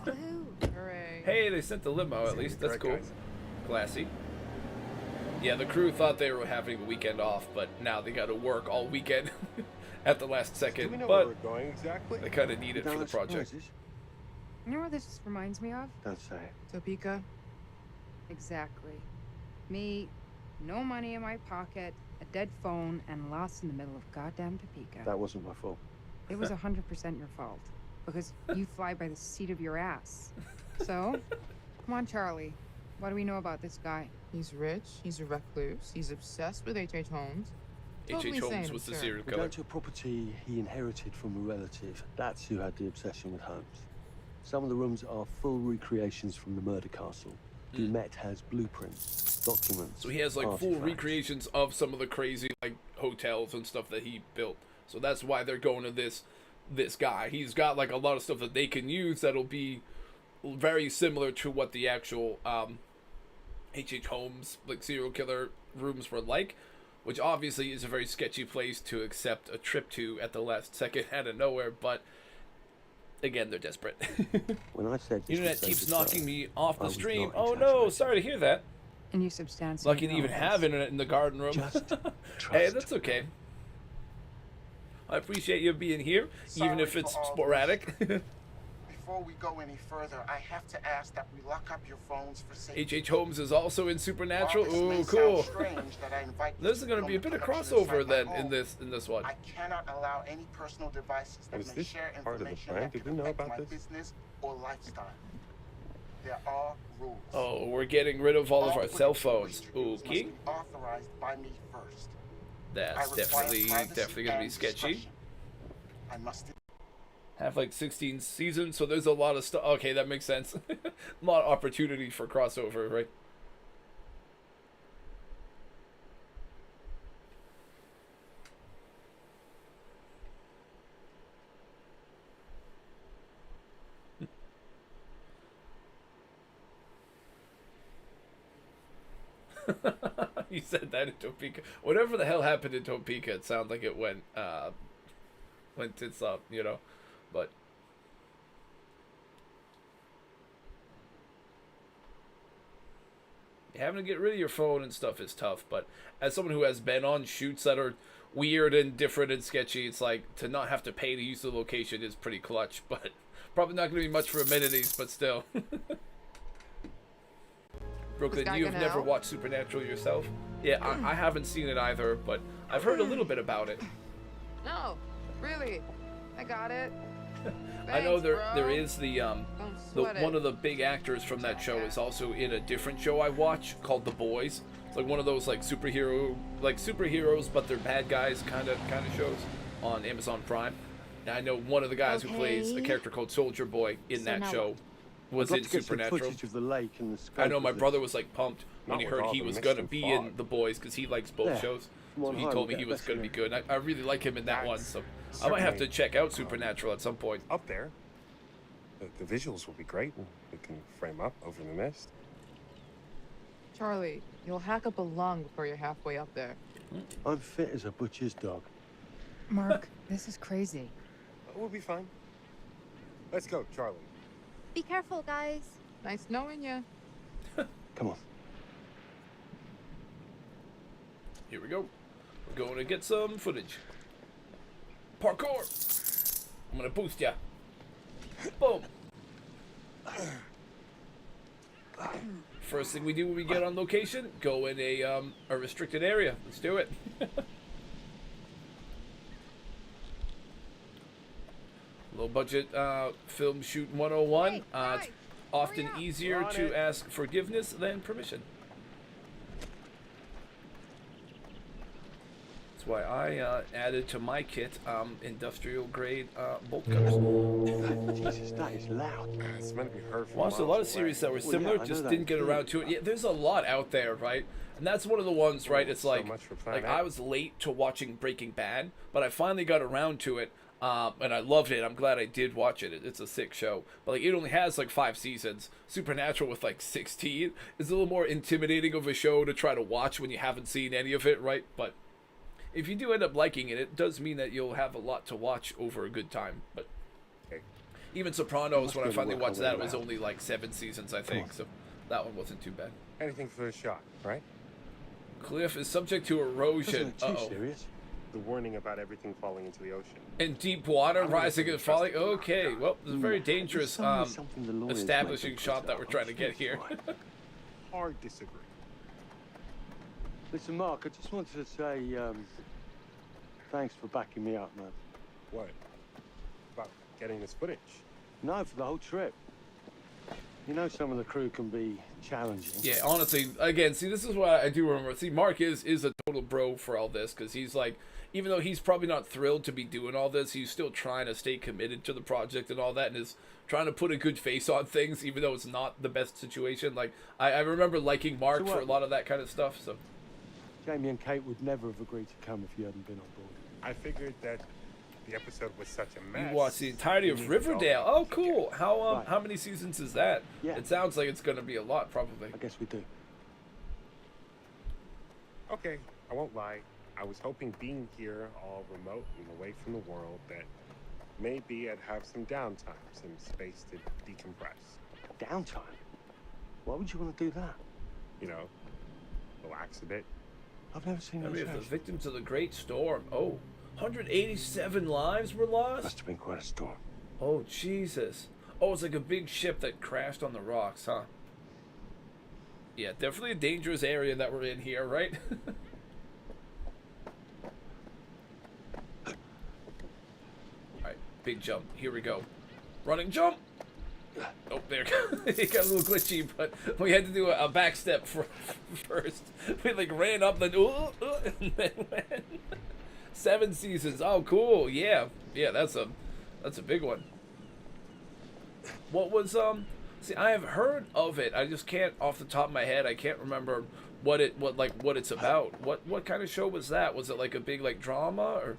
Woohoo! Hooray. Hey, they sent the limo at least. That's cool. Classy. Yeah, the crew thought they were having a weekend off, but now they got to work all weekend at the last second. Do we know but where we're going exactly? they kind of need it for the project. You know what this reminds me of? Don't say it. Topeka? Exactly. Me, no money in my pocket, a dead phone, and lost in the middle of goddamn Topeka. That wasn't my fault. It was 100% your fault. Because you fly by the seat of your ass. So, come on, Charlie. What do we know about this guy? He's rich, he's a recluse, he's obsessed with H.H. Holmes. H.H. Holmes was the serial We're killer. going to a property he inherited from a relative. That's who had the obsession with Holmes. Some of the rooms are full recreations from the murder castle. Dumet has blueprints, documents. So he has like full artifacts. recreations of some of the crazy like hotels and stuff that he built. So that's why they're going to this guy. He's got like a lot of stuff that they can use that'll be very similar to what the actual H.H. Holmes like serial killer rooms were like, which obviously is a very sketchy place to accept a trip to at the last second out of nowhere, but again, they're desperate. When I said this Internet was keeps safe to knocking say, me off I the was stream. not Oh no, exaggerating. sorry to hear that. And you substantiate Lucky to all even of have this. internet in the garden room. Just Hey, that's okay. I appreciate you being here, even Sorry if it's for all sporadic. Before we go any further, I have to ask that we lock up your phones for safety. H.H. Holmes is also in Supernatural. While this may Ooh, sound cool. strange that I invite you This is to going to film be a the bit of production crossover inside my then home, in this one. I cannot allow any personal devices that Is may this share part of the information plan? that Did could we know affect about my this? business or lifestyle. There are rules. Oh, we're getting rid of all of our cell phones. Must Okay. be authorized by me first. That's I require definitely privacy going to be and sketchy. discretion. I must Have like 16 seasons, so there's a lot of stuff. Okay, that makes sense. A lot of opportunity for crossover, right? You said that in Topeka. Whatever the hell happened in Topeka, it sounded like it went tits up, you know. But having to get rid of your phone and stuff is tough. But as someone who has been on shoots that are weird and different and sketchy, it's like to not have to pay to use the location is pretty clutch. But probably not going to be much for amenities, but still. Brooklyn, guy you have gonna never help? watched Supernatural yourself? Yeah, I haven't seen it either, but I've heard a little bit about it. No, really. I got it. I know Thanks, there bro. is the Don't sweat it. one of the big actors from that show is also in a different show I watch called The Boys. It's like one of those like superheroes, but they're bad guys kind of shows on Amazon Prime. And I know one of the guys who plays a Okay. character called Soldier Boy in So that now show was I'd in love to get some Supernatural. footage of the lake and the scope I know my of this. brother was like pumped when Not he with heard all he the was mist gonna and be fog. in The Boys because he likes both Yeah. shows. Come So on he home, told me get he a was better gonna be look. good. I really like him in that one, That's so I might have to certainly, check out Supernatural at some point. Up there. The visuals will be great. We can frame up over the mist. Charlie, you'll hack up a lung before you're halfway up there. I'm fit as a butcher's dog. Mark, this is crazy. We'll be fine. Let's go, Charlie. Be careful, guys. Nice knowing you. Come on. Here we go. We're going to get some footage. Parkour! I'm gonna boost ya. Boom! First thing we do when we get on location, go in a restricted area. Let's do it. Low budget film shoot 101. It's often easier to ask forgiveness than permission. That's why I added to my kit industrial grade bolt cutters. Jesus, that is loud. It's meant to be heard from Watched a lot of miles away. series that were Well, similar, yeah, I know just that. didn't get around to it. Yeah, there's a lot out there, right? And that's one of the ones, right? It's So like, much for Planet I was late to watching Breaking Bad, but I finally got around to it. And I loved it. I'm glad I did watch it. It's a sick show. But like, it only has like 5 seasons. Supernatural with like 16 is a little more intimidating of a show to try to watch when you haven't seen any of it, right? But if you do end up liking it, it does mean that you'll have a lot to watch over a good time. But even Sopranos, when I finally watched that, it was only like 7 seasons, I think. So that one wasn't too bad. Anything for a shot, right? Cliff is subject to erosion. Isn't it too serious? The warning about everything falling into the ocean. And deep water, rising and falling. Okay, well, it's a very dangerous establishing shot that we're trying to get here. Hard disagree. Listen, Mark, I just wanted to say thanks for backing me up, man. What? About getting this footage? No, for the whole trip. You know, some of the crew can be challenging. Yeah, honestly, again, see, this is what I do remember. See, Mark is a total bro for all this, because he's like, even though he's probably not thrilled to be doing all this, he's still trying to stay committed to the project and all that, and is trying to put a good face on things, even though it's not the best situation. Like, I remember liking Mark for a lot of that kind of stuff, so. Jamie and Kate would never have agreed to come if you hadn't been on board. I figured that the episode was such a mess. You watched the entirety of Riverdale. Oh, cool. How many seasons is that? Yeah. It sounds like it's going to be a lot, probably. I guess we do. Okay, I won't lie. I was hoping being here all remote and away from the world that maybe I'd have some downtime, some space to decompress. Downtime? Why would you want to do that? You know, relax a bit. I've never seen Memory those of the shows. victims of the Great Storm. Oh, 187 lives were lost? Must have been quite a storm. Oh, Jesus. Oh, it's like a big ship that crashed on the rocks, huh? Yeah, definitely a dangerous area that we're in here, right? Alright, big jump. Here we go. Running jump! Oh, there it got a little glitchy, but we had to do a back step first. We like ran up, then and then went. 7 seasons. Oh, cool. Yeah, that's a big one. What was See, I have heard of it. I just can't off the top of my head. I can't remember what it's about. What kind of show was that? Was it like a big like drama or?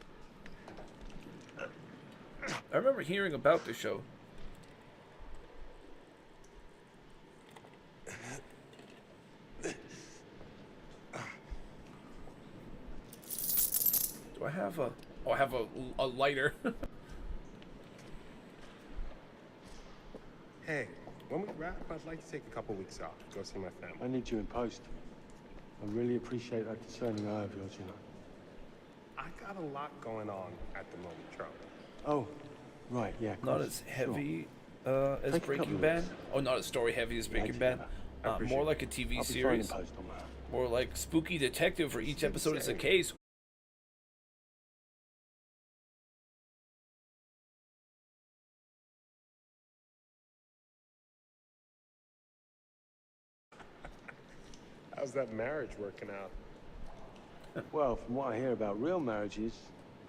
I remember hearing about the show. Do I have a... Oh, I have a lighter. Hey, when we wrap, I'd like to take a couple weeks off, go see my family. I need you in post. I really appreciate that discerning eye of yours, you know. I got a lot going on at the moment, Charlie. Oh, right, yeah. Not as heavy as Breaking Bad. Oh, not as story heavy as Breaking Bad. More like a TV series. More like spooky detective where each episode is a case. How's that marriage working out? Well, from what I hear about real marriages,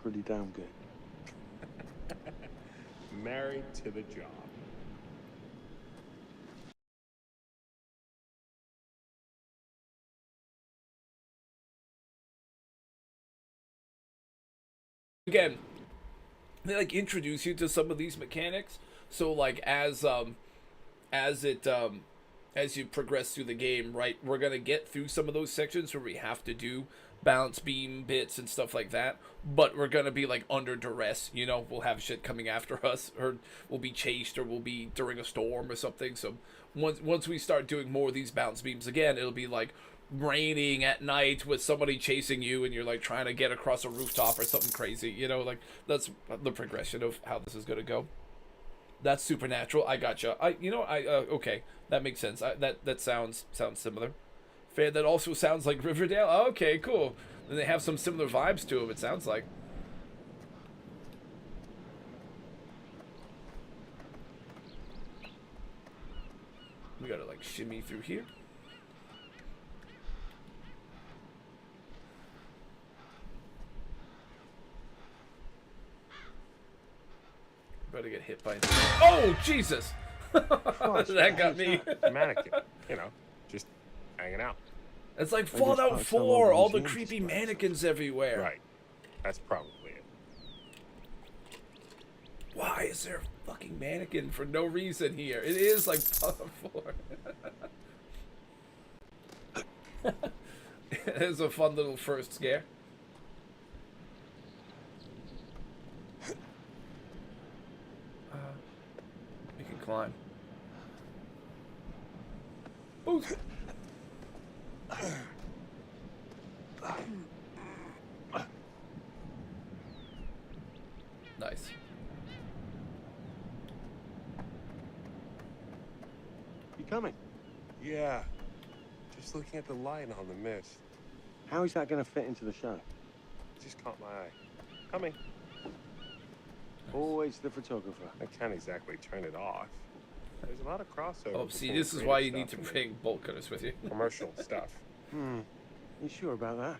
pretty damn good. Married to the job. Again, they like introduce you to some of these mechanics. So like as you progress through the game, right, we're gonna get through some of those sections where we have to do balance beam bits and stuff like that, but we're gonna be like under duress, you know. We'll have shit coming after us, or we'll be chased, or we'll be during a storm or something. So once we start doing more of these bounce beams again, it'll be like raining at night with somebody chasing you and you're like trying to get across a rooftop or something crazy, you know. Like that's the progression of how this is gonna go. That's Supernatural. I gotcha. Okay, that makes sense. That sounds similar. Fair. That also sounds like Riverdale. Okay, cool. And they have some similar vibes to them. It sounds like. We gotta like shimmy through here. About to get hit by. Oh Jesus! That got me. Mannequin, you know, just hanging out. It's like Fallout 4, all the creepy mannequins everywhere. Right. That's probably it. Why is there a fucking mannequin for no reason here? It is like Fallout 4. It is a fun little first scare. We can climb. Ooh. Nice. You coming? Yeah. Just looking at the light on the mist. How is that going to fit into the show? Just caught my eye. Coming. Always the photographer. I can't exactly turn it off. There's a lot of crossover. Oh, see, between this is why you creative need to stuff bring bolt cutters with you. and commercial stuff. You sure about that?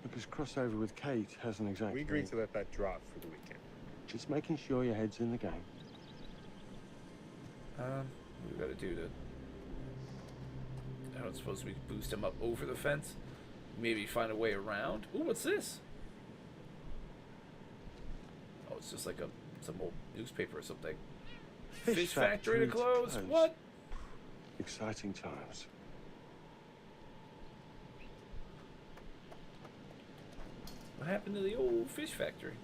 Because crossover with Kate hasn't exactly... We agreed to let that drop for the weekend. Just making sure your head's in the game. What do we gotta do to... I don't suppose we boost him up over the fence? Maybe find a way around? Ooh, what's this? Oh, it's just like some old newspaper or something. Fish factory to close? What? Exciting times. What happened to the old fish factory?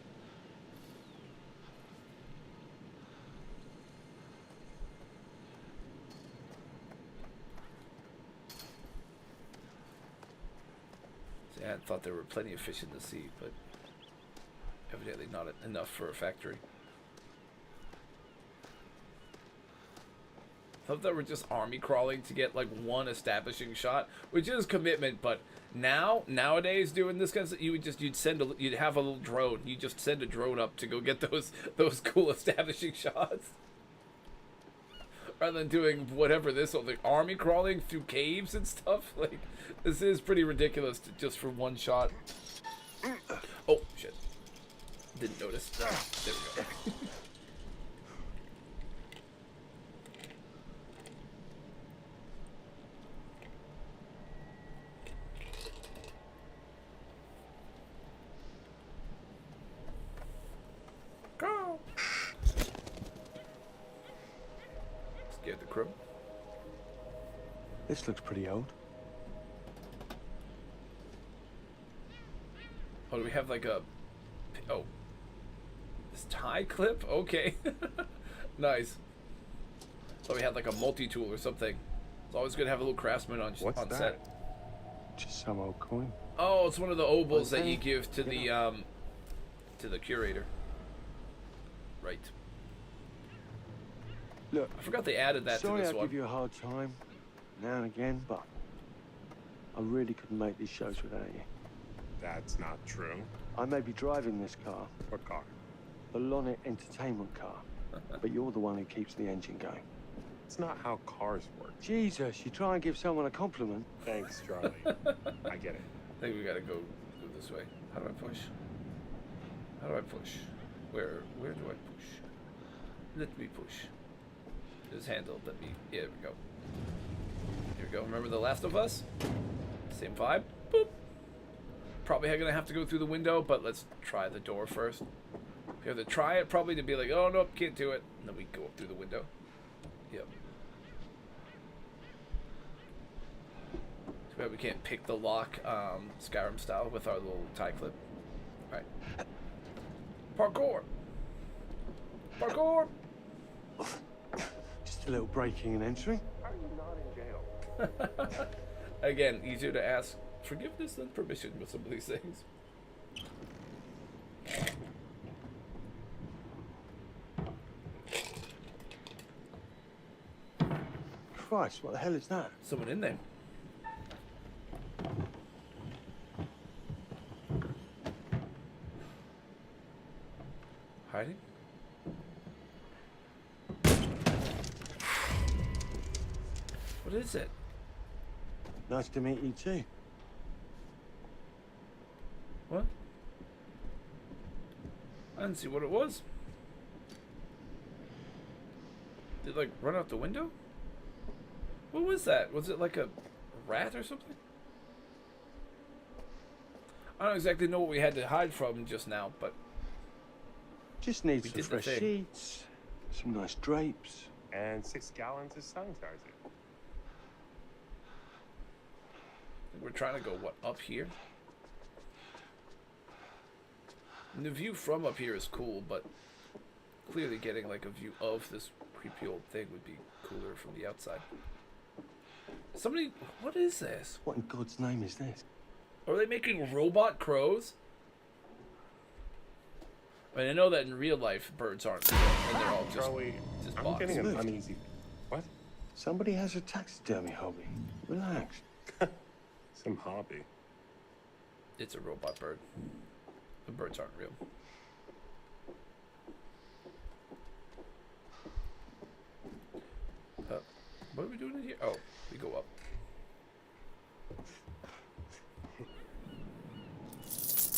See, I thought there were plenty of fish in the sea, but evidently not enough for a factory. I thought that we're just army crawling to get like one establishing shot, which is commitment. But nowadays, doing this kind of stuff, you'd have a little drone. You just send a drone up to go get those cool establishing shots, rather than doing whatever this whole thing, army crawling through caves and stuff. Like, this is pretty ridiculous just for one shot. Oh shit! Didn't notice. There we go. Scared the crew. This looks pretty old. Oh, do we have like a... Oh. This tie clip? Okay. Nice. So we had like a multi-tool or something. It's always good to have a little craftsman on set. Just some old coin. Oh, it's one of the obols that you give to the curator. Right. Look, I forgot they added that to sorry this I one. give you a hard time now and again, but I really couldn't make these shows without you. That's not true. I may be driving this car. What car? The Lonnet Entertainment car. But you're the one who keeps the engine going. It's not how cars work. Jesus, you try and give someone a compliment. Thanks, Charlie. I get it. I think we gotta go this way. How do I push? How do I push? Where do I push? Let me push. This handle, let me... Yeah, there we go. Here we go. Remember The Last of Us? Same vibe. Boop. Probably gonna have to go through the window, but let's try the door first. We have to try it probably to be like, oh, nope, can't do it. And then we go up through the window. Yep. Too bad we can't pick the lock Skyrim style with our little tie clip. Alright. Parkour! Parkour! Just a little breaking and entering. How are you not in jail? Again, easier to ask forgiveness than permission with some of these things. Christ, what the hell is that? Someone in there. Hiding? What is it? Nice to meet you too. What? I didn't see what it was. Did it like run out the window? What was that? Was it like a rat or something? I don't exactly know what we had to hide from just now, but Just need some did the fresh thing. sheets, some nice drapes. And 6 gallons of sanitizer. We're trying to go, what, up here? And the view from up here is cool, but clearly getting like a view of this creepy old thing would be cooler from the outside. Somebody, what is this? What in God's name is this? Are they making robot crows? I mean, I know that in real life birds aren't real, and they're all Charlie, just I'm bots. getting an uneasy. What? Somebody has a taxidermy hobby. Relax. Some hobby. It's a robot bird. The birds aren't real. What are we doing in here? Oh, we go up.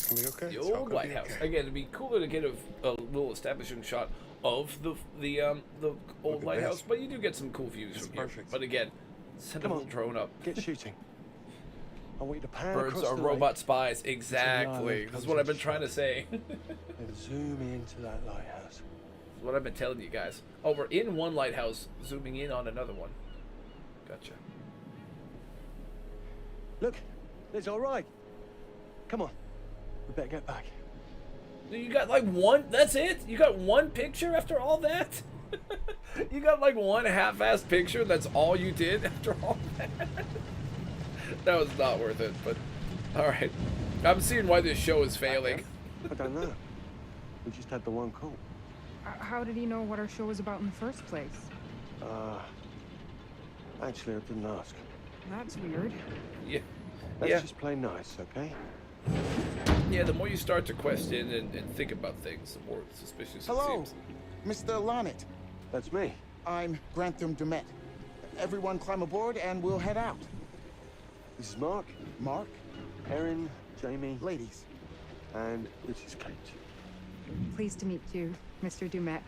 Can we okay? The old White House. Again, it'd be cooler to get a little establishing shot of the old lighthouse, but you do get some cool views from here. But again, send a little drone up. Get shooting. I want you to pan Birds across are the robot lake spies. Exactly. That's what I've been trying to say. and zoom into that lighthouse. That's what I've been telling you guys. Oh, we're in one lighthouse, zooming in on another one. Gotcha. Look, it's all right. Come on, we better get back. You got like one, that's it? You got one picture after all that? You got like one half-assed picture, that's all you did after all that? That was not worth it, but alright. I'm seeing why this show is failing. I don't know. We just had the one call. How did he know what our show was about in the first place? Actually, I didn't ask. That's weird. Yeah. Let's just play nice, okay? Yeah, the more you start to question and think about things, the more suspicious Hello, it seems. Mr. Lonnet. That's me. I'm Grantham Dumet. Everyone climb aboard and we'll head out. This is Mark. Mark. Erin, Jamie. Ladies. And this is Kate. Pleased to meet you, Mr. Dumet.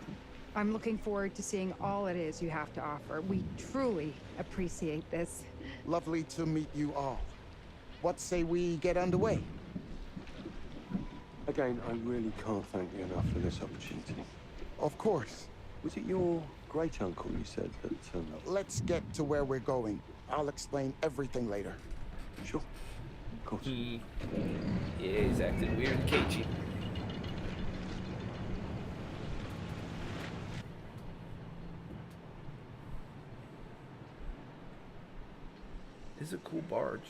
I'm looking forward to seeing all it is you have to offer. We truly appreciate this. Lovely to meet you all. What say we get underway? Again, I really can't thank you enough for this opportunity. Of course. Was it your great-uncle you said that... Let's get to where we're going. I'll explain everything later. Sure. Of course. Yeah, he's acting weird and cagey. This is a cool barge.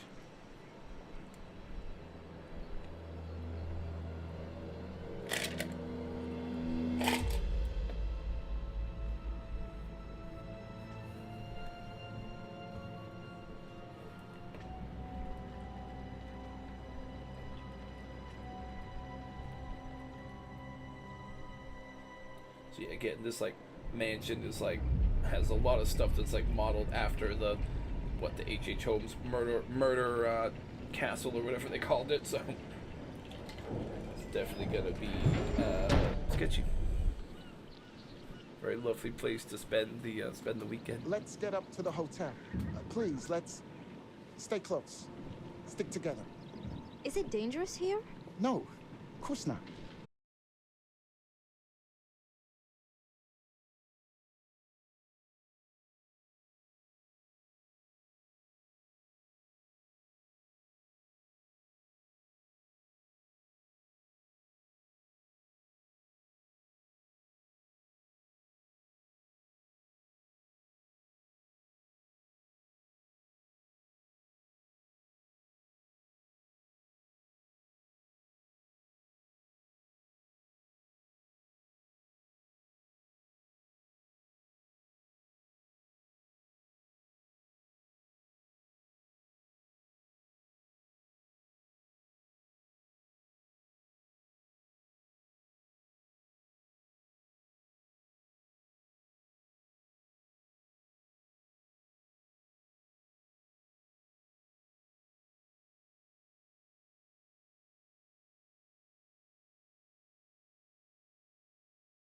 So yeah, again, this like mansion is like has a lot of stuff that's like modeled after the what the H.H. Holmes murder castle or whatever they called it. So it's definitely gonna be sketchy. Very lovely place to spend the weekend. Let's get up to the hotel. Please, let's stay close. Stick together. Is it dangerous here? No, of course not.